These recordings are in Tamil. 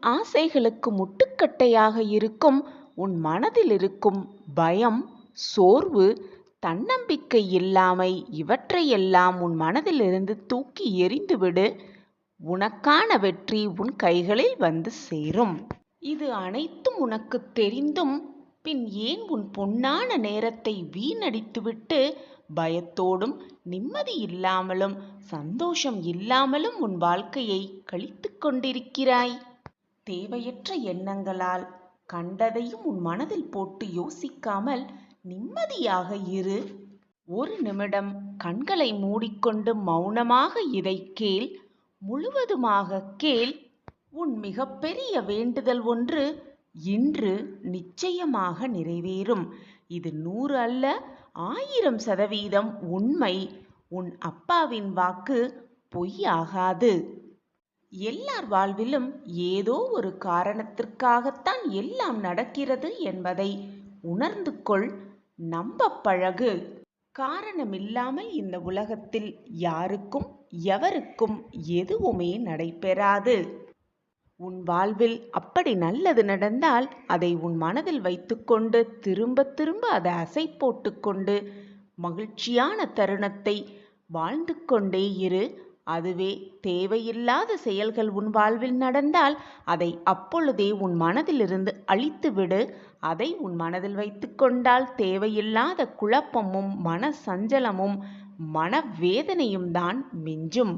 ஆசைகளுக்கு முட்டுக்கட்டையாக இருக்கும் உன் மனதில் இருக்கும் பயம், சோர்வு, தன்னம்பிக்கை இல்லாமை இவற்றையெல்லாம் உன் மனதிலிருந்து தூக்கி எறிந்துவிடு. உனக்கான வெற்றி உன் கைகளில் வந்து சேரும். இது அனைத்தும் உனக்கு தெரிந்தும் பின் ஏன் உன் பொன்னான நேரத்தை வீணடித்துவிட்டு பயத்தோடும் நிம்மதி இல்லாமலும் சந்தோஷம் இல்லாமலும் உன் வாழ்க்கையை கழித்து கொண்டிருக்கிறாய்? தேவையற்ற எண்ணங்களால் கண்டதையும் உன் மனதில் போட்டு யோசிக்காமல் நிம்மதியாக இரு. ஒரு நிமிடம் கண்களை மூடிக்கொண்டு மௌனமாக இதை கேள். முழுவதுமாக கேள். உன் மிகப்பெரிய வேண்டுதல் ஒன்று இன்று நிச்சயமாக நிறைவேறும். இது 100 அல்ல, 1000% உண்மை. உன் அப்பாவின் வாக்கு பொய்யாகாது. எல்லார் வாழ்விலும் ஏதோ ஒரு காரணத்திற்காகத்தான் எல்லாம் நடக்கிறது என்பதை உணர்ந்து கொள். நம்ப பழகு. காரணமில்லாமல் இந்த உலகத்தில் யாருக்கும் எவருக்கும் எதுவுமே நடைபெறாது. உன் வாழ்வில் அப்படி நல்லது நடந்தால் அதை உன் மனதில் வைத்துக்கொண்டு திரும்ப திரும்ப அதை அசை போட்டுக்கொண்டு மகிழ்ச்சியான தருணத்தை வாழ்ந்து கொண்டே இரு. அதுவே தேவையில்லாத செயல்கள் உன் வாழ்வில் நடந்தால் அதை அப்பொழுதே உன் மனதிலிருந்து அழித்துவிடு. அதை உன் மனதில் வைத்து கொண்டால் தேவையில்லாத குழப்பமும் மன சஞ்சலமும் மனவேதனையும் தான் மிஞ்சும்.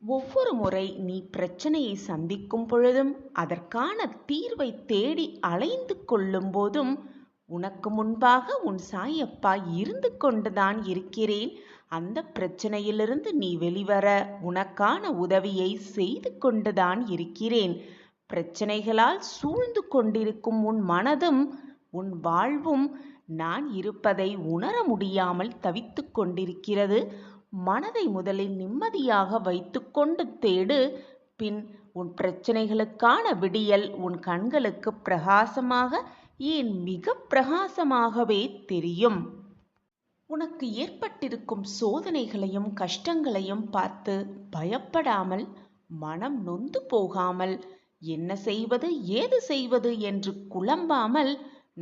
ஒவ்வொரு முறை நீ பிரச்சனையை சந்திக்கும் பொழுதும் அதற்கான தீர்வை தேடி அலைந்து கொள்ளும் போதும் உனக்கு முன்பாக உன் சாயப்பா இருந்து கொண்டுதான் இருக்கிறேன். அந்த பிரச்சனையிலிருந்து நீ வெளிவர உனக்கான உதவியை செய்து கொண்டுதான் இருக்கிறேன். பிரச்சனைகளால் சூழ்ந்து கொண்டிருக்கும் உன் மனதும் உன் வாழ்வும் நான் இருப்பதை உணர முடியாமல் தவித்து கொண்டிருக்கிறது. மனதை முதலில் நிம்மதியாக வைத்துக்கொண்டு தேடு. பின் உன் பிரச்சனைகளுக்கான விடியல் உன் கண்களுக்கு பிரகாசமாக, ஏன் மிக பிரகாசமாகவே தெரியும். உனக்கு ஏற்பட்டிருக்கும் சோதனைகளையும் கஷ்டங்களையும் பார்த்து பயப்படாமல், மனம் நொந்து போகாமல், என்ன செய்வது ஏது செய்வது என்று குழம்பாமல்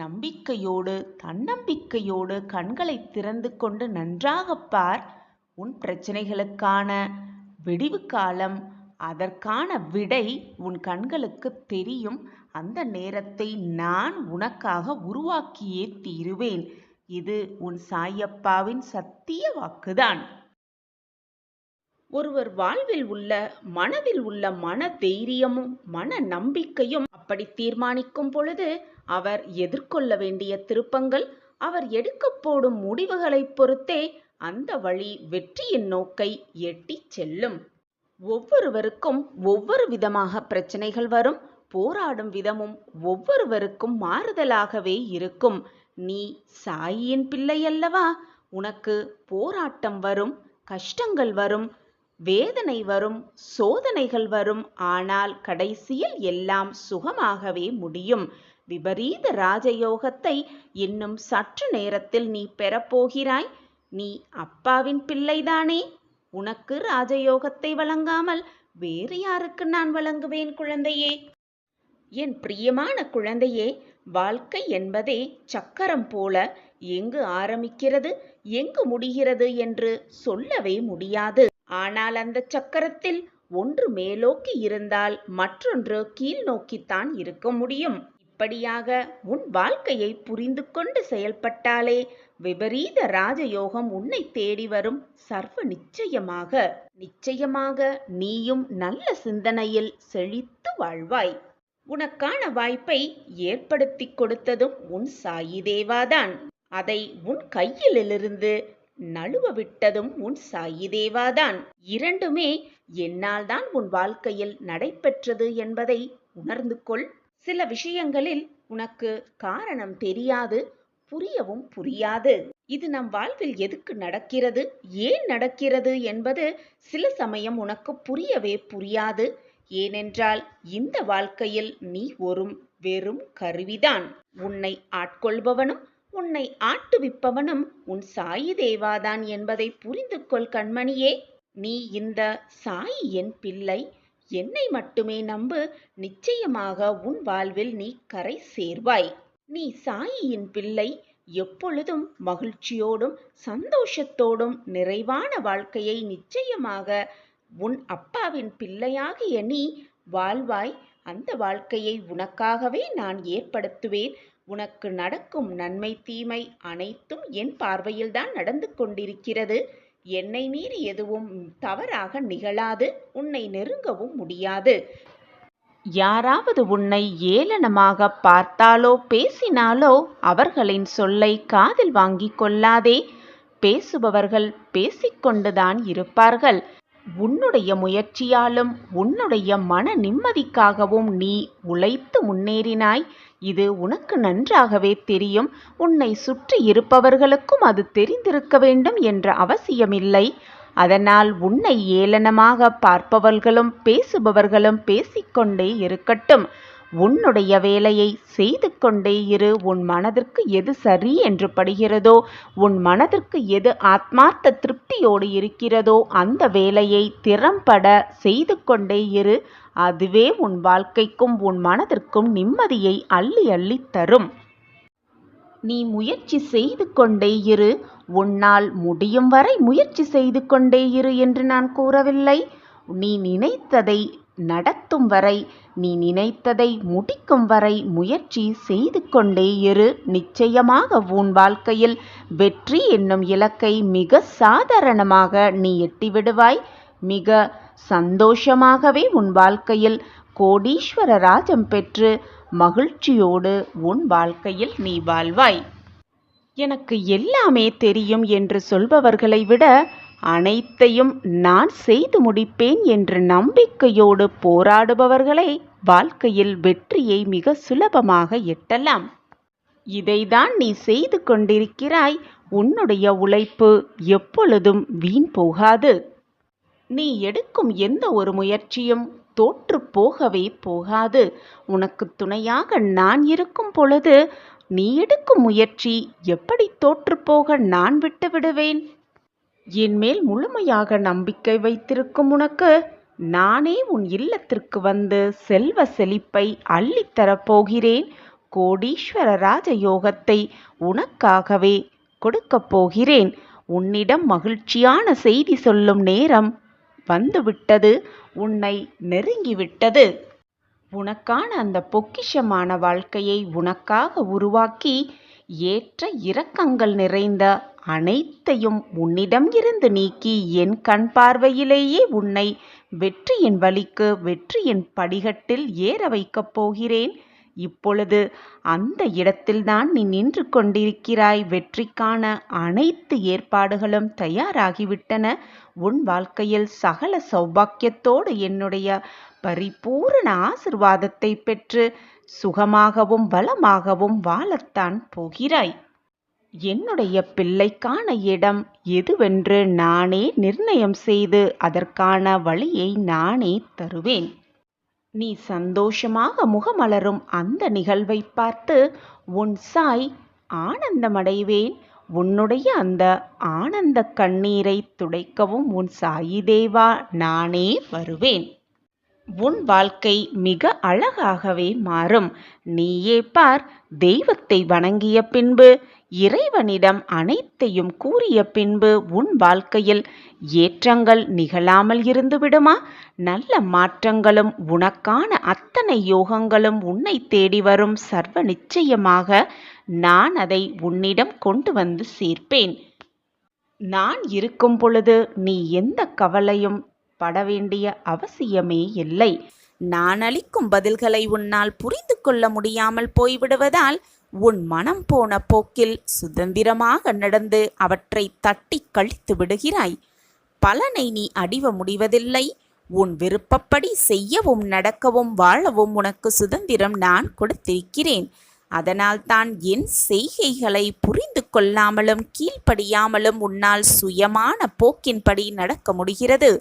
நம்பிக்கையோடு தன்னம்பிக்கையோடு கண்களை திறந்து கொண்டு நன்றாக பார். உன் பிரச்சனைகளுக்கான விடிவு காலம், அதற்கான விடை உன் கண்களுக்கு தெரியும். அந்த நேரத்தை நான் உனக்காக உருவாக்கியே தீருவேன். இது உன் சாயப்பாவின் சத்திய வாக்குதான். ஒருவர் வாழ்வில் உள்ள மனதில் உள்ள மன தைரியமும் மன நம்பிக்கையும் அப்படி தீர்மானிக்கும் பொழுது அவர் எதிர்கொள்ள வேண்டிய திருப்பங்கள், அவர் எடுக்கப் போடும் முடிவுகளை பொறுத்தே அந்த வழி வெற்றியின் நோக்கை எட்டி செல்லும். ஒவ்வொருவருக்கும் ஒவ்வொரு விதமாக பிரச்சனைகள் வரும். போராடும் விதமும் ஒவ்வொருவருக்கும் மாறுதலாகவே இருக்கும். நீ சாயின் பிள்ளை அல்லவா? உனக்கு போராட்டம் வரும், கஷ்டங்கள் வரும், வேதனை வரும், சோதனைகள் வரும். ஆனால் கடைசியில் எல்லாம் சுகமாகவே முடியும். விபரீத ராஜயோகத்தை இன்னும் சற்று நேரத்தில் நீ பெறப்போகிறாய். நீ அப்பாவின் பிள்ளைதானே? உனக்கு ராஜயோகத்தை வழங்காமல் வேறு யாருக்கு நான் வழங்குவேன் குழந்தையே? என் பிரியமான குழந்தையே, வாழ்க்கை என்பதே சக்கரம் போல எங்கு ஆரம்பிக்கிறது எங்கு முடிகிறது என்று சொல்லவே முடியாது. ஆனால் அந்த சக்கரத்தில் ஒன்று மேலோக்கி இருந்தால் மற்றொன்று கீழ் நோக்கித்தான் இருக்க முடியும். இப்படியாக உன் வாழ்க்கையை புரிந்து கொண்டு செயல்பட்டாலே விபரீத ராஜயோகம் உன்னை தேடி வரும். சர்வ நிச்சயமாக நிச்சயமாக நீயும் நல்ல சிந்தனையில் செழித்து வாழ்வாய். உனக்கான வாய்ப்பை ஏற்படுத்தி கொடுத்ததும் உன் சாயி தேவாதான். அதை உன் கையிலிருந்து நழுவ விட்டதும் உன் சாயி தேவாதான். இரண்டுமே என்னால் தான் உன் வாழ்க்கையில் நடைபெற்றது என்பதை உணர்ந்து கொள். சில விஷயங்களில் உனக்கு காரணம் தெரியாது, புரியவும் புரியாது. இது நம் வாழ்வில் எதுக்கு நடக்கிறது, ஏன் நடக்கிறது என்பது சில சமயம் உனக்கு புரியவே புரியாது. ஏனென்றால் இந்த வாழ்க்கையில் நீ ஒரு வெறும் கருவிதான். உன்னை ஆட்கொள்பவனும் உன்னை ஆட்டுவிப்பவனும் உன் சாயி தேவாதான் என்பதை புரிந்து கொள் கண்மணியே. நீ இந்த சாயி என் பிள்ளை, என்னை மட்டுமே நம்பு, நிச்சயமாக உன் வாழ்வில் நீ கரை சேர்வாய். நீ சாயியின் பிள்ளை. எப்பொழுதும் மகிழ்ச்சியோடும் சந்தோஷத்தோடும் நிறைவான வாழ்க்கையை நிச்சயமாக உன் அப்பாவின் பிள்ளையாகிய நீ வாழ்வாய். அந்த வாழ்க்கையை உனக்காகவே நான் ஏற்படுத்துவேன். உனக்கு நடக்கும் நன்மை தீமை அனைத்தும் என் பார்வையில்தான் நடந்து கொண்டிருக்கிறது. என்னை மீறி எதுவும் தவறாக நிகழாது. உன்னை நெருங்கவும் முடியாது. யாராவது உன்னை ஏளனமாக பார்த்தாலோ பேசினாலோ அவர்களின் சொல்லை காதில் வாங்கிக் கொள்ளாதே. பேசுபவர்கள் பேசிக்கொண்டுதான் இருப்பார்கள். உன்னுடைய முயற்சியாலும் உன்னுடைய மன நிம்மதிக்காகவும் நீ உழைத்து முன்னேறினாய். இது உனக்கு நன்றாகவே தெரியும். உன்னை சுற்றி இருப்பவர்களுக்கும் அது தெரிந்திருக்க வேண்டும் என்ற அவசியமில்லை. அதனால் உன்னை ஏளனமாக பார்ப்பவர்களும் பேசுபவர்களும் பேசிக்கொண்டே இருக்கட்டும். உன்னுடைய வேலையை செய்து கொண்டே இரு. உன் மனதிற்கு எது சரி என்று படுகிறதோ, உன் மனதிற்கு எது ஆத்மார்த்த திருப்தியோடு இருக்கிறதோ அந்த வேலையை திறம்பட செய்து கொண்டே இரு. அதுவே உன் வாழ்க்கைக்கும் உன் மனதிற்கும் நிம்மதியை அள்ளி அள்ளி தரும். நீ முயற்சி செய்து கொண்டே இரு. உன்னால் முடியும் வரை முயற்சி செய்து கொண்டே இரு என்று நான் கூறவில்லை. நீ நினைத்ததை நடத்தும் வரை, நீ நினைத்ததை முடிக்கும் வரை முயற்சி செய்து கொண்டே இரு. நிச்சயமாக உன் வாழ்க்கையில் வெற்றி என்னும் இலக்கை மிக சாதாரணமாக நீ எட்டிவிடுவாய். மிக சந்தோஷமாகவே உன் வாழ்க்கையில் கோடீஸ்வர ராஜம் பெற்று மகிழ்ச்சியோடு உன் வாழ்க்கையில் நீ வாழ்வாய். எனக்கு எல்லாமே தெரியும் என்று சொல்பவர்களை விட அனைத்தையும் நான் செய்து முடிப்பேன் என்று நம்பிக்கையோடு போராடுபவர்களே வாழ்க்கையில் வெற்றியை மிக சுலபமாக எட்டலாம். இதைதான் நீ செய்து கொண்டிருக்கிறாய். உன்னுடைய உழைப்பு எப்பொழுதும் வீண் போகாது. நீ எடுக்கும் எந்த ஒரு முயற்சியும் தோற்று போகவே போகாது. உனக்கு துணையாக நான் இருக்கும் பொழுது நீ எடுக்கும் முயற்சி எப்படி தோற்றுப்போக நான் விட்டு விடுவேன்? என்மேல் முழுமையாக நம்பிக்கை வைத்திருக்கும் உனக்கு நானே உன் இல்லத்திற்கு வந்து செல்வ செழிப்பை அள்ளித்தரப்போகிறேன். கோடீஸ்வர ராஜயோகத்தை உனக்காகவே கொடுக்கப் போகிறேன். உன்னிடம் மகிழ்ச்சியான செய்தி சொல்லும் நேரம் வந்துவிட்டது. உன்னை நெருங்கிவிட்டது. உனக்கான அந்த பொக்கிஷமான வாழ்க்கையை உனக்காக உருவாக்கி ஏற்ற இரக்கங்கள் நிறைந்த அனைத்தையும் உன்னிடம் இருந்து நீக்கி என் கண் பார்வையிலேயே உன்னை வெற்றியின் வழிக்கு வெற்றியின் படிகட்டில் ஏற வைக்கப் போகிறேன். இப்பொழுது அந்த இடத்தில்தான் நீ நின்று கொண்டிருக்கிறாய். வெற்றிக்கான அனைத்து ஏற்பாடுகளும் தயாராகிவிட்டன. உன் வாழ்க்கையில் சகல சௌபாக்கியத்தோடு என்னுடைய பரிபூரண ஆசிர்வாதத்தை பெற்று சுகமாகவும் வளமாகவும் வாழத்தான் போகிறாய். என்னுடைய பிள்ளைக்கான இடம் எதுவென்று நானே நிர்ணயம் செய்து அதற்கான வழியை நானே தருவேன். நீ சந்தோஷமாக முகமலரும் அந்த நிகழ்வை பார்த்து உன் சாய் ஆனந்தமடைவேன். உன்னுடைய அந்த ஆனந்த கண்ணீரை துடைக்கவும் உன் சாயி தேவா நானே வருவேன். உன் வாழ்க்கை மிக அழகாகவே மாறும். நீயே பார், தெய்வத்தை வணங்கிய பின்பு இறைவனிடம் அனைத்தையும் கூறிய பின்பு உன் வாழ்க்கையில் ஏற்றங்கள் நிகழாமல் இருந்து விடுமா? நல்ல மாற்றங்களும் உனக்கான அத்தனை யோகங்களும் உன்னை தேடி வரும். சர்வ நிச்சயமாக நான் அதை உன்னிடம் கொண்டு வந்து சேர்ப்பேன். நான் இருக்கும் பொழுது நீ எந்த கவலையும் பட வேண்டிய அவசியமே இல்லை. நான் அளிக்கும் பதில்களை உன்னால் புரிந்து கொள்ள முடியாமல் போய்விடுவதால் உன் மனம் போன போக்கில் சுதந்திரமாக நடந்து அவற்றை தட்டி கழித்து விடுகிறாய். பலனை நீ அடிவ முடிவதில்லை. உன் விருப்பப்படி செய்யவும் நடக்கவும் வாழவும் உனக்கு சுதந்திரம் நான் கொடுத்திருக்கிறேன். அதனால் தான் என் செய்கைகளை புரிந்து கொள்ளாமலும் கீழ்ப்படியாமலும் உன்னால் சுயமான போக்கின்படி நடக்க முடிகிறது.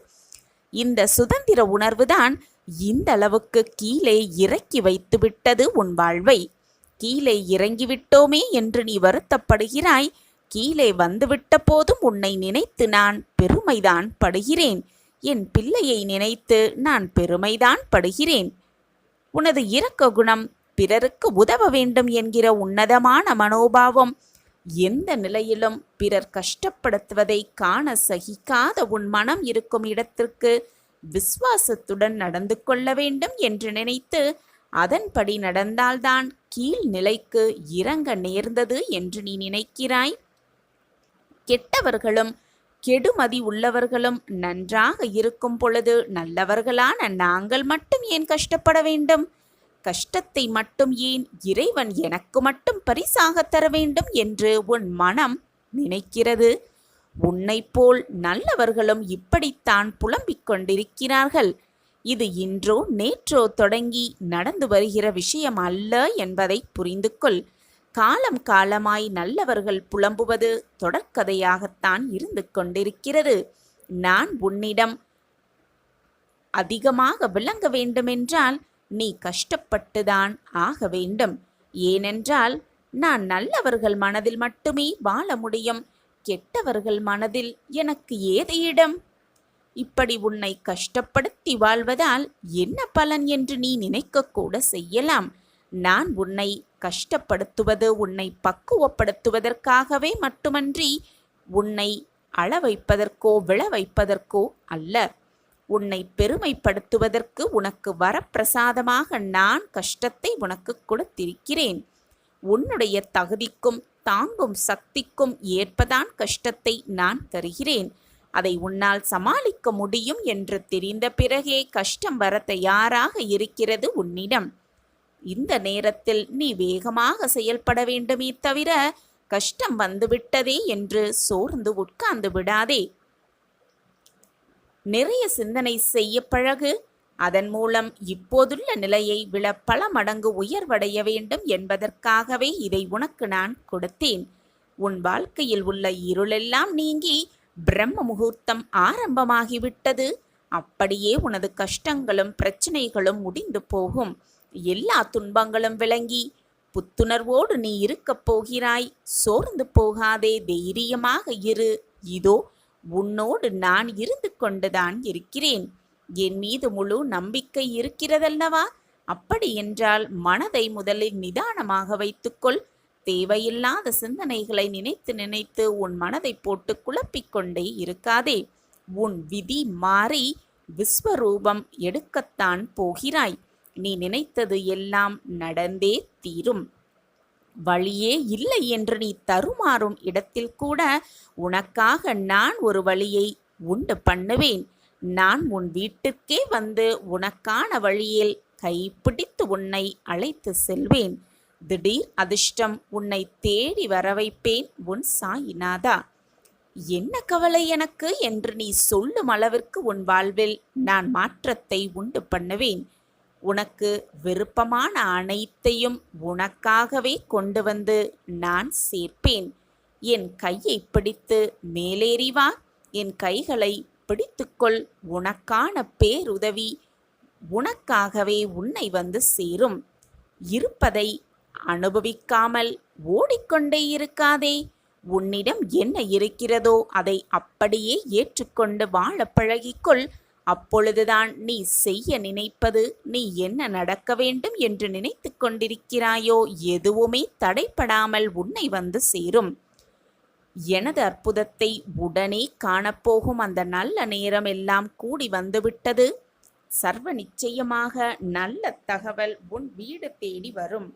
இந்த சுதந்திர உணர்வுதான் இந்த அளவுக்கு கீழே இறக்கி வைத்து விட்டது உன் வாழ்வை. கீழே இறங்கிவிட்டோமே என்று நீ வருத்தப்படுகிறாய். கீழே வந்துவிட்ட போதும் உன்னை நினைத்து நான் பெருமைதான் படுகிறேன். என் பிள்ளையை நினைத்து நான் பெருமைதான் படுகிறேன். உனது இரக்க குணம், பிறருக்கு உதவ வேண்டும் என்கிற உன்னதமான மனோபாவம், எந்த நிலையிலும் பிறர் கஷ்டப்படுத்துவதை காண சகிக்காத உன் மனம் இருக்கும் இடத்திற்கு விசுவாசத்துடன் நடந்து கொள்ள வேண்டும் என்று நினைத்து அதன்படி நடந்தால்தான் கீழ் நிலைக்கு இறங்க நேர்ந்தது என்று நீ நினைக்கிறாய். கெட்டவர்களும் கெடுமதி உள்ளவர்களும் நன்றாக இருக்கும் பொழுது நல்லவர்களான நாங்கள் மட்டும் ஏன் கஷ்டப்பட வேண்டும்? கஷ்டத்தை மட்டும் ஏன் இறைவன் எனக்கு மட்டும் பரிசாக தர வேண்டும் என்று உன் மனம் நினைக்கிறது. உன்னைப் போல் நல்லவர்களும் இப்படித்தான் புலம்பிக் கொண்டிருக்கிறார்கள். இது இன்றோ நேற்றோ தொடங்கி நடந்து வருகிற விஷயம் அல்ல என்பதை புரிந்து கொள். காலம் காலமாய் நல்லவர்கள் புலம்புவது தொடர்கதையாகத்தான் இருந்து கொண்டிருக்கிறது. நான் உன்னிடம் அதிகமாக விளங்க வேண்டுமென்றால் நீ கஷ்டப்பட்டுதான் ஆக வேண்டும். ஏனென்றால் நான் நல்லவர்கள் மனதில் மட்டுமே வாழ முடியும். கெட்டவர்கள் மனதில் எனக்கு ஏது இடம்? இப்படி உன்னை கஷ்டப்படுத்தி வாழ்வதால் என்ன பலன் என்று நீ நினைக்கக்கூட செய்யலாம். நான் உன்னை கஷ்டப்படுத்துவது உன்னை பக்குவப்படுத்துவதற்காகவே மட்டுமன்றி உன்னை அழ வைப்பதற்கோ விழ வைப்பதற்கோ அல்ல. உன்னை பெருமைப்படுத்துவதற்கு உனக்கு வரப்பிரசாதமாக நான் கஷ்டத்தை உனக்கு கொடுத்திருக்கிறேன். உன்னுடைய தகுதிக்கும் தாங்கும் சக்திக்கும் ஏற்பதான் கஷ்டத்தை நான் தருகிறேன். அதை உன்னால் சமாளிக்க முடியும் என்று தெரிந்த பிறகே கஷ்டம் வர தயாராக இருக்கிறது உன்னிடம். இந்த நேரத்தில் நீ வேகமாக செயல்பட வேண்டுமே தவிர கஷ்டம் வந்துவிட்டதே என்று சோர்ந்து உட்கார்ந்து விடாதே. நிறைய சிந்தனை செய்ய பழகு. அதன் மூலம் இப்போதுள்ள நிலையை விட பல மடங்கு உயர்வடைய வேண்டும் என்பதற்காகவே இதை உனக்கு நான் கொடுத்தேன். உன் வாழ்க்கையில் உள்ள இருளெல்லாம் நீங்கி பிரம்ம முகூர்த்தம் ஆரம்பமாகிவிட்டது. அப்படியே உனது கஷ்டங்களும் பிரச்சனைகளும் முடிந்து போகும். எல்லா துன்பங்களும் விளங்கி புத்துணர்வோடு நீ இருக்கப் போகிறாய். சோர்ந்து போகாதே, தைரியமாக இரு. இதோ உன்னோடு நான் இருந்து கொண்டுதான் இருக்கிறேன். என் மீது முழு நம்பிக்கை இருக்கிறதல்லவா? அப்படி என்றால் மனதை முதலில் நிதானமாக வைத்துக்கொள். தேவையில்லாத சிந்தனைகளை நினைத்து நினைத்து உன் மனதை போட்டு குழப்பிக்கொண்டே இருக்காதே. உன் விதி மாறி விஸ்வரூபம் எடுக்கத்தான் போகிறாய். நீ நினைத்தது எல்லாம் நடந்தே தீரும். வழியே இல்லை என்று நீ தருமாறும் இடத்தில் கூட உனக்காக நான் ஒரு வழியை உண்டு பண்ணுவேன். நான் உன் வீட்டுக்கே வந்து உனக்கான வழியில் கைப்பிடித்து உன்னை அழைத்து செல்வேன். திடீர் அதிர்ஷ்டம் உன்னை தேடி வரவைப்பேன் உன் சாயிநாதா. என்ன கவலை எனக்கு என்று நீ சொல்லும் அளவிற்கு உன் வாழ்வில் நான் மாற்றத்தை உண்டு பண்ணுவேன். உனக்கு விருப்பமான அனைத்தையும் உனக்காகவே கொண்டு வந்து நான் சேர்ப்பேன். என் கையை பிடித்து மேலேறி வா. என் கைகளை பிடித்துக்கொள். உனக்கான பேருதவி உனக்காகவே உன்னை வந்து சேரும். இருப்பதை அனுபவிக்காமல் ஓடிக்கொண்டே இருக்காதே. உன்னிடம் என்ன இருக்கிறதோ அதை அப்படியே ஏற்றுக்கொண்டு வாழ பழகிக்கொள். அப்பொழுதுதான் நீ செய்ய நினைப்பது, நீ என்ன நடக்க வேண்டும் என்று நினைத்து கொண்டிருக்கிறாயோ எதுவுமே தடைப்படாமல் உன்னை வந்து சேரும். எனது அற்புதத்தை உடனே காணப்போகும் அந்த நல்ல நேரம் எல்லாம் கூடி வந்துவிட்டது. சர்வ நிச்சயமாக நல்ல தகவல் உன் வீடு தேடி வரும்.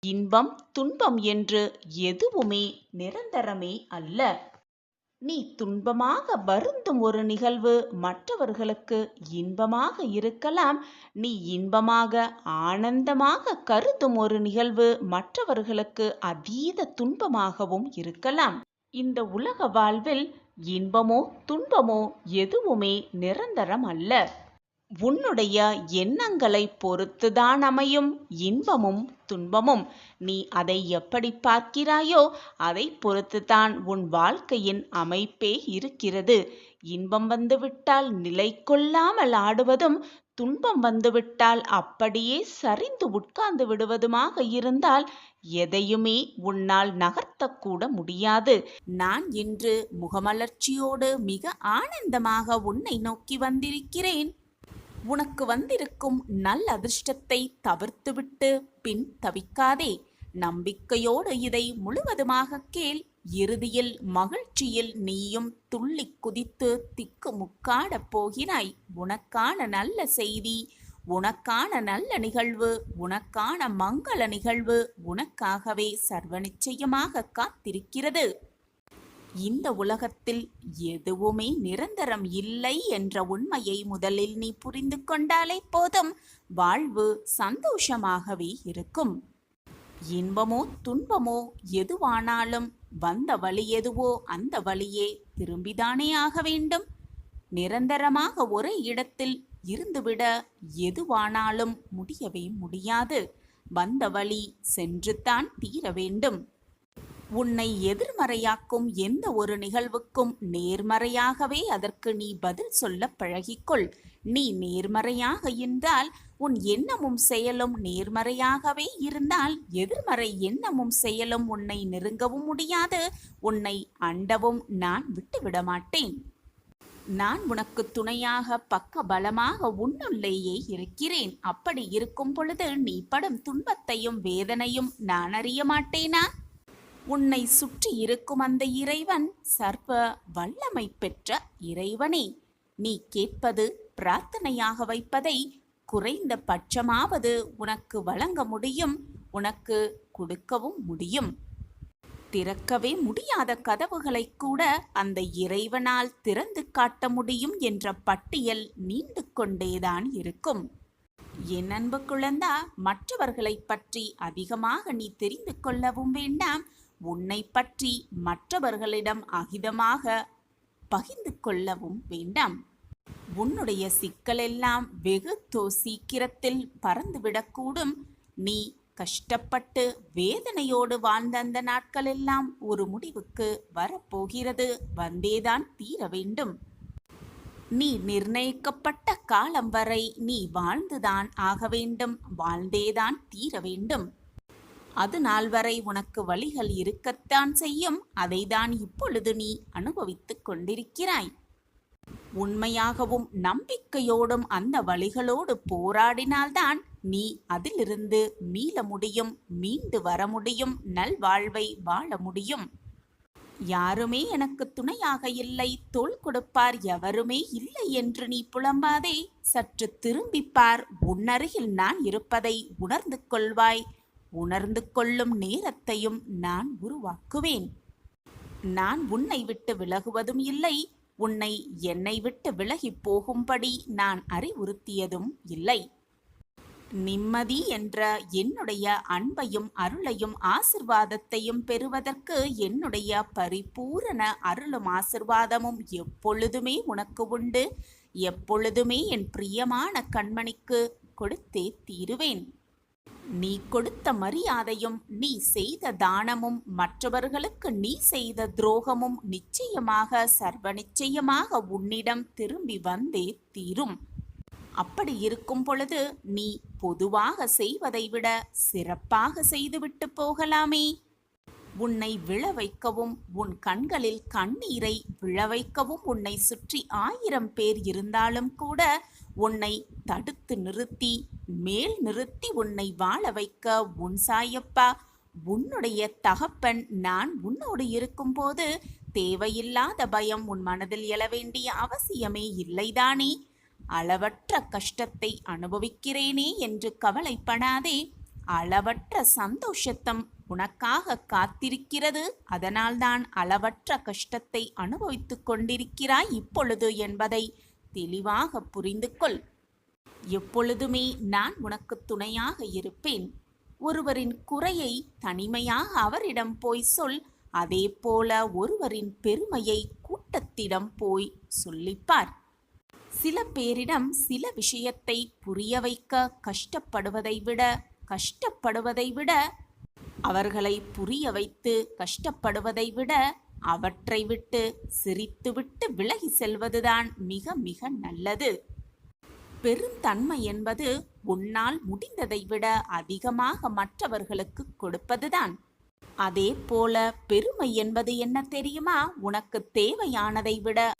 இன்பம் துன்பம் என்று எதுவுமே நிரந்தரமே அல்ல. நீ துன்பமாக வருந்தும் ஒரு நிகழ்வு மற்றவர்களுக்கு இன்பமாக இருக்கலாம். நீ இன்பமாக ஆனந்தமாக கருதும் ஒரு நிகழ்வு மற்றவர்களுக்கு அதீத துன்பமாகவும் இருக்கலாம். இந்த உலக வாழ்வில் இன்பமோ துன்பமோ எதுவுமே நிரந்தரம் அல்ல. உன்னுடைய எண்ணங்களை பொறுத்துதான் அமையும் இன்பமும் துன்பமும். நீ அதை எப்படி பார்க்கிறாயோ அதை பொறுத்துதான் உன் வாழ்க்கையின் அமைப்பே இருக்கிறது. இன்பம் வந்துவிட்டால் நிலை கொள்ளாமல் ஆடுவதும், துன்பம் வந்துவிட்டால் அப்படியே சரிந்து உட்கார்ந்து விடுவதுமாக இருந்தால் எதையுமே உன்னால் நகர்த்தக்கூட முடியாது. நான் இன்று முகமலர்ச்சியோடு மிக ஆனந்தமாக உன்னை நோக்கி வந்திருக்கிறேன். உனக்கு வந்திருக்கும் நல் அதிர்ஷ்டத்தை தவிர்த்துவிட்டு பின் தவிக்காதே. நம்பிக்கையோடு இதை முழுவதுமாக கேள். இறுதியில் மகிழ்ச்சியில் நீயும் துள்ளி குதித்து திக்கு முக்காடப் போகிறாய். உனக்கான நல்ல செய்தி, உனக்கான நல்ல நிகழ்வு, உனக்கான மங்கள நிகழ்வு உனக்காகவே சர்வ நிச்சயமாக காத்திருக்கிறது. இந்த உலகத்தில் எதுவுமே நிரந்தரம் இல்லை என்ற உண்மையை முதலில் நீ புரிந்து கொண்டாலே போதும், வாழ்வு சந்தோஷமாகவே இருக்கும். இன்பமோ துன்பமோ எதுவானாலும் வந்த வழி எதுவோ அந்த வழியே திரும்பிதானே ஆக வேண்டும். நிரந்தரமாக ஒரே இடத்தில் இருந்துவிட எதுவானாலும் முடியவே முடியாது. வந்த வழி சென்றுத்தான் தீர வேண்டும். உன்னை எதிர்மறையாக்கும் எந்த ஒரு நிகழ்வுக்கும் நேர்மறையாகவே அதற்கு நீ பதில் சொல்ல பழகிக்கொள். நீ நேர்மறையாக இருந்தால், உன் எண்ணமும் செயலும் நேர்மறையாகவே இருந்தால், எதிர்மறை எண்ணமும் செயலும் உன்னை நெருங்கவும் முடியாது, உன்னை அண்டவும் நான் விட்டுவிட மாட்டேன். நான் உனக்கு துணையாக பக்க பலமாக உன்னுள்ளேயே இருக்கிறேன். அப்படி இருக்கும் பொழுது நீ படும் துன்பத்தையும் வேதனையும் நான் அறிய மாட்டேனா? உன்னை சுற்றி இருக்கும் அந்த இறைவன் சர்வ வல்லமை பெற்ற இறைவனே. நீ கேட்பது பிரார்த்தனையாக வைப்பதை குறைந்த பட்சமாவது உனக்கு வழங்க முடியும், உனக்கு கொடுக்கவும் முடியும். திறக்கவே முடியாத கதவுகளை கூட அந்த இறைவனால் திறந்து காட்ட முடியும் என்ற பட்டியல் நீண்டு கொண்டேதான் இருக்கும். என் அன்பு குழந்தா, மற்றவர்களை பற்றி அதிகமாக நீ தெரிந்து கொள்ளவும் வேண்டாம். உன்னை பற்றி மற்றவர்களிடம் அகிதமாக பகிர்ந்து கொள்ளவும் வேண்டாம். உன்னுடைய சிக்கலெல்லாம் வெகு சீக்கிரத்தில் பறந்துவிடக்கூடும். நீ கஷ்டப்பட்டு வேதனையோடு வாழ்ந்த அந்த நாட்களெல்லாம் ஒரு முடிவுக்கு வரப்போகிறது. வந்தேதான் தீர வேண்டும். நீ நிர்ணயிக்கப்பட்ட காலம் வரை நீ வாழ்ந்துதான் ஆக வேண்டும், வாழ்ந்தேதான் தீர வேண்டும். அது நாள் வரை உனக்கு வழிகள் இருக்கத்தான் செய்யும். அதைதான் இப்பொழுது நீ அனுபவித்துக் கொண்டிருக்கிறாய். உண்மையாகவும் நம்பிக்கையோடும் அந்த வழிகளோடு போராடினால்தான் நீ அதிலிருந்து மீள முடியும், மீண்டு வர முடியும், நல்வாழ்வை வாழ முடியும். யாருமே எனக்கு துணையாக இல்லை, தோள் கொடுப்பார் எவருமே இல்லை என்று நீ புலம்பாதே. சற்று திரும்பிப்பார். உன்னருகில் நான் இருப்பதை உணர்ந்து கொள்வாய். உணர்ந்து கொள்ளும் நேரத்தையும் நான் உருவாக்குவேன். நான் உன்னை விட்டு விலகுவதும் இல்லை, உன்னை என்னை விட்டு விலகி போகும்படி நான் அறிவுறுத்தியதும் இல்லை. நிம்மதி என்ற என்னுடைய அன்பையும் அருளையும் ஆசிர்வாதத்தையும் பெறுவதற்கு என்னுடைய பரிபூரண அருளும் ஆசிர்வாதமும் எப்பொழுதுமே உனக்கு உண்டு. எப்பொழுதுமே என் பிரியமான கண்மணிக்கு கொடுத்தே தீருவேன். நீ கொடுத்த மரியாதையும் நீ செய்த தானமும் மற்றவர்களுக்கு நீ செய்த துரோகமும் நிச்சயமாக சர்வ நிச்சயமாக உன்னிடம் திரும்பி வந்தே தீரும். அப்படி இருக்கும் பொழுது நீ பொதுவாக செய்வதை விட சிறப்பாக செய்துவிட்டு போகலாமே. உன்னை விழ வைக்கவும் உன் கண்களில் கண்ணீரை விழ வைக்கவும் உன்னை சுற்றி 1000 பேர் இருந்தாலும் கூட உன்னை தடுத்து நிறுத்தி மேல் நிறுத்தி உன்னை வாழ வைக்க உன் சாயப்பா, உன்னுடைய தகப்பன் நான் உன்னோடு இருக்கும்போது தேவையில்லாத பயம் உன் மனதில் எழ வேண்டிய அவசியமே இல்லைதானே. அளவற்ற கஷ்டத்தை அனுபவிக்கிறேனே என்று கவலைப்படாதே. அளவற்ற சந்தோஷத்தம் உனக்காக காத்திருக்கிறது. அதனால்தான் அளவற்ற கஷ்டத்தை அனுபவித்துக் கொண்டிருக்கிறாய் இப்பொழுது என்பதை தெளிவாக புரிந்து கொள். எப்பொழுதுமே நான் உனக்கு துணையாக இருப்பேன். ஒருவரின் குறையை தனிமையாக அவரிடம் போய் சொல். அதே போல ஒருவரின் பெருமையை கூட்டத்திடம் போய் சொல்லிப்பார். சில பேரிடம் சில விஷயத்தை புரிய வைக்க கஷ்டப்படுவதை விட அவர்களை புரிய வைத்து கஷ்டப்படுவதை விட அவற்றை விட்டு சிரித்துவிட்டு விலகி செல்வதுதான் மிக மிக நல்லது. பெருந்தன்மை என்பது உன்னால் முடிந்ததை விட அதிகமாக மற்றவர்களுக்கு கொடுப்பதுதான். அதே போல பெருமை என்பது என்ன தெரியுமா? உனக்கு தேவையானதை விட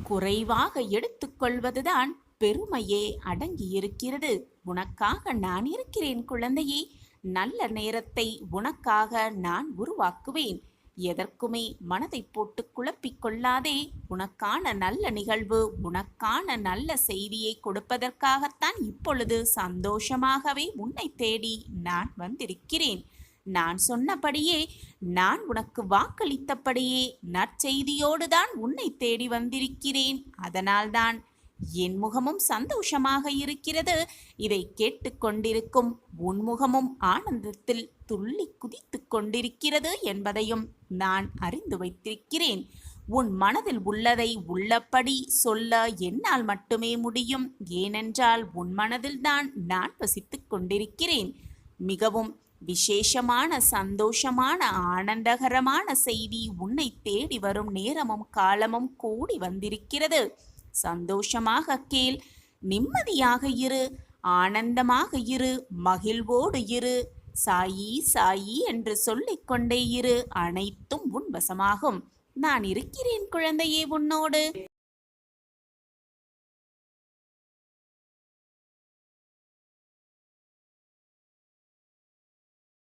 குறைவாக எடுத்துக்கொள்வதுதான் பெருமையே அடங்கியிருக்கிறது. உனக்காக நான் இருக்கிறேன் குழந்தையே. நல்ல நேரத்தை உனக்காக நான் உருவாக்குவேன். எதற்குமே மனதை போட்டு குழப்பிக் கொள்ளாதே. உனக்கான நல்ல நிகழ்வு, உனக்கான நல்ல செய்தியை கொடுப்பதற்காகத்தான் இப்பொழுது சந்தோஷமாகவே உன்னை தேடி நான் வந்திருக்கிறேன். நான் சொன்னபடியே, நான் உனக்கு வாக்களித்தபடியே நற்செய்தியோடு தான் உன்னை தேடி வந்திருக்கிறேன். அதனால்தான் என் முகமும் சந்தோஷமாக இருக்கிறது. இதை கேட்டுக்கொண்டிருக்கும் உன் முகமும் ஆனந்தத்தில் துள்ளி குதித்து கொண்டிருக்கிறது என்பதையும் நான் அறிந்து வைத்திருக்கிறேன். உன் மனதில் உள்ளதை உள்ளபடி சொல்ல என்னால் மட்டுமே முடியும். ஏனென்றால் உன் மனதில்தான் நான் வசித்துக் கொண்டிருக்கிறேன். மிகவும் விசேஷமான, சந்தோஷமான, ஆனந்தகரமான செய்தி உன்னை தேடி வரும் நேரமும் காலமும் கூடி வந்திருக்கிறது. சந்தோஷமாக கேள், நிம்மதியாக இரு, ஆனந்தமாக இரு, மகிழ்வோடு இரு. சாயி சாயி என்று சொல்லிக்கொண்டே இரு. அனைத்தும் உன் வசமாகும். நான் இருக்கிறேன் குழந்தையே உன்னோடு.